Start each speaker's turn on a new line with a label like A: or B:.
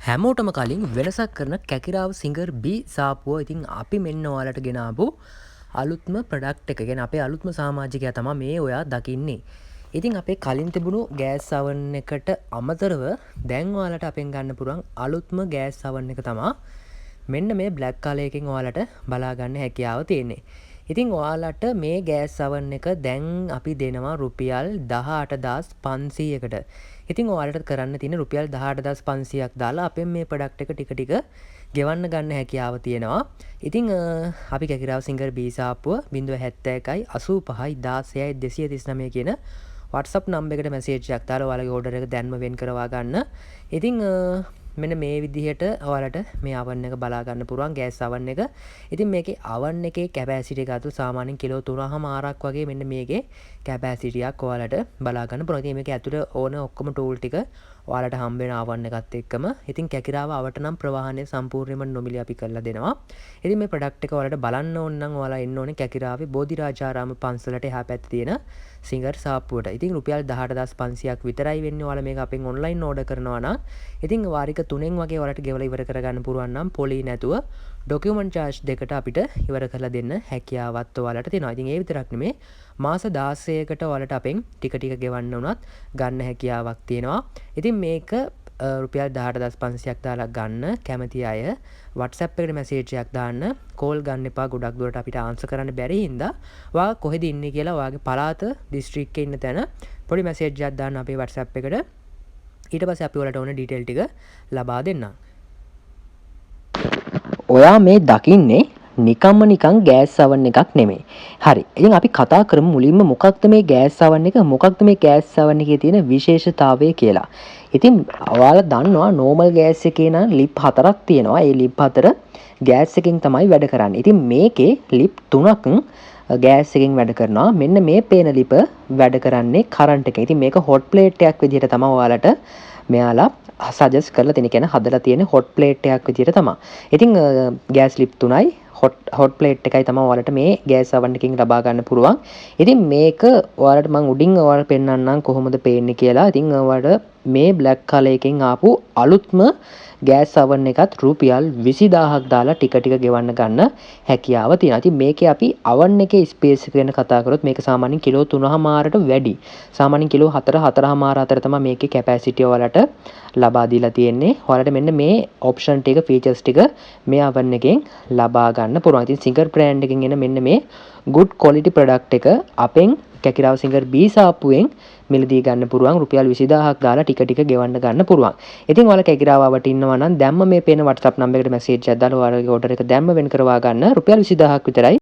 A: හැමෝටම කලින් වෙනසක් කරන කැකිරාව සිංගර් B සාපුව ඉතින් අපි මෙන්න ඔයාලට ගෙනාවු අලුත්ම ප්‍රොඩක්ට් එක. කියන්නේ අපේ අලුත්ම සමාජිකයා තමයි මේ ඔයා දකින්නේ. ඉතින් අපේ කලින් තිබුණු ගෑස් oven එකට අමතරව දැන් ඔයාලට අපෙන් ගන්න පුළුවන් අලුත්ම ගෑස් oven එක තමයි මෙන්න මේ black color එකෙන් ඔයාලට බලා ගන්න හැකියාව තියෙන්නේ. ඉතින් ඔයාලට මේ ගෑස් oven එක දැන් අපි දෙනවා රුපියල් 18500කට. ඉතින් ඔයාලට කරන්න තියෙන රුපියල් 18500ක් දාලා අපෙන් මේ ප්‍රොඩක්ට් එක ටික ටික ගෙවන්න ගන්න හැකියාව තියෙනවා. ඉතින් අපි කැකිරාව සිංගර් B සාප්පුව 071යි 85යි 16යි 239 කියන WhatsApp නම්බර් එකට මැසේජ් එකක් දාලා ඔයාලගේ ඕඩර් එක දැන්ම වෙන් කරවා ගන්න. ඉතින් මෙන්න මේ විදිහට ඔයාලට මේ oven එක බලා ගන්න පුළුවන් ගෑස් oven එක. ඉතින් මේකේ oven එකේ capacity එක අතු සාමාන්‍යයෙන් කිලෝ 3.5ක් වගේ මෙන්න මේකේ capacity එකක් ඔයාලට බලා ගන්න පුළුවන්. ඉතින් මේකේ ඇතුළේ ඕන ඔක්කොම tool ටික ඔයාලට හම්බ වෙන oven එකත් එක්කම. ඉතින් කැකිරාව අවට නම් ප්‍රවාහනය සම්පූර්ණයෙන්ම නොමිලේ අපි කරලා දෙනවා. ඉතින් මේ product එක ඔයාලට බලන්න ඕන නම් ඔයාලා එන්න ඕනේ කැකිරාවේ බෝධිරාජාරාම පන්සලට එහා පැත්තේ තියෙන සිංගර් සාප්පුවට. ඉතින් රුපියල් 18500ක් විතරයි වෙන්නේ. ඔයාලා මේක අපෙන් online order කරනවා නම් ඉතින් වාරික 3න් වගේ ඔයාලට ගෙවලා ඉවර කරගන්න පුළුවන් නම් පොලි නැතුව document charge දෙකට අපිට ඉවර කරලා දෙන්න හැකියාවත් ඔයාලට තියෙනවා. ඉතින් ඒ විතරක් නෙමේ මාස 16කට ඔයාලට අපෙන් ටික ටික ගෙවන්න උනත් ගන්න හැකියාවක් තියෙනවා. ඉතින් මේක රුපියල් 18500ක් දාලා ගන්න කැමති අය WhatsApp එකට මැසේජ් එකක් දාන්න. කෝල් ගන්න එපා. ගොඩක් දුරට අපිට ආන්සර් කරන්න බැරි හින්දා ඔයා කොහෙද ඉන්නේ කියලා ඔයාගේ පළාත දිස්ත්‍රික්ක එකේ ඉන්න තැන පොඩි මැසේජ් එකක් දාන්න අපේ WhatsApp එකට. ඊට පස්සේ අපි ඔයාලට ඕන ඩීටේල් ටික ලබා දෙන්නම්. ඔයා මේ දකින්නේ නිකන් ගෑස් oven එකක් නෙමෙයි. හරි. ඉතින් අපි කතා කරමු මුලින්ම මොකක්ද මේ ගෑස් oven එක? මොකක්ද මේ ගෑස් oven එකේ තියෙන විශේෂතාවය කියලා. ඉතින් ඔයාලා දන්නවා normal ගෑස් එකේ නම් lip 4ක් තියෙනවා. ඒ lip 4 ගෑස් එකෙන් තමයි වැඩ කරන්නේ. ඉතින් මේකේ lip 3ක් ගෑස් එකෙන් වැඩ කරනවා. මෙන්න මේ පේන lip වැඩ කරන්නේ කරන්ට් එකෙන්. ඉතින් මේක hot plate එකක් විදිහට තමයි ඔයාලට මෙයාලා සජෙස්ට් කරලා තියෙන. කියන්නේ හදලා තියෙන hot plate එකක් විදිහට තමයි. ඉතින් ගෑස් lip 3යි hot plate එකයි තමයි ඔයාලට මේ ගෑස් oven එකකින් ලබා ගන්න පුළුවන්. ඉතින් මේක ඔයාලට මම උඩින් ඔයාලට පෙන්නන්නම් කොහොමද පේන්නේ කියලා. ඉතින් ඔයාලට මේ black color එකෙන් ආපු අලුත්ම ගෑස් oven එකත් රුපියල් 20000ක් දාලා ටික ටික ගෙවන්න ගන්න හැකියාව තියෙනවා. ඉතින් මේකේ අපි oven එකේ ස්පේස් එක ගැන කතා කරොත් මේක සාමාන්‍යයෙන් කිලෝ 3.5ට වැඩි. සාමාන්‍යයෙන් කිලෝ 4.5 අතර තමයි මේකේ capacity ඔයාලට ලබා දීලා තියෙන්නේ. ඔයාලට මෙන්න මේ option ටික features ටික මේ oven එකෙන් ලබා ගන්න පුළුවන්. ඉතින් සිංගර් brand එකෙන් එන මෙන්න මේ good quality product එක අපෙන් කැකිරාව සිංගර් B සාප්පුවෙන් මිලදී ගන්න පුළුවන්. රුපියල් 20000ක් දාලා ටික ටික ගෙවන්න ගන්න පුළුවන්. ඉතින් ඔයාලා කැකිරාවට ඉන්නවා නම් දැම්ම මේ පේන WhatsApp නම්බර් එකට මැසේජ් එකක් දාලා ඔයාලගේ order එක දැම්ම වෙන් කරවා ගන්න. රුපියල් 20000ක් විතරයි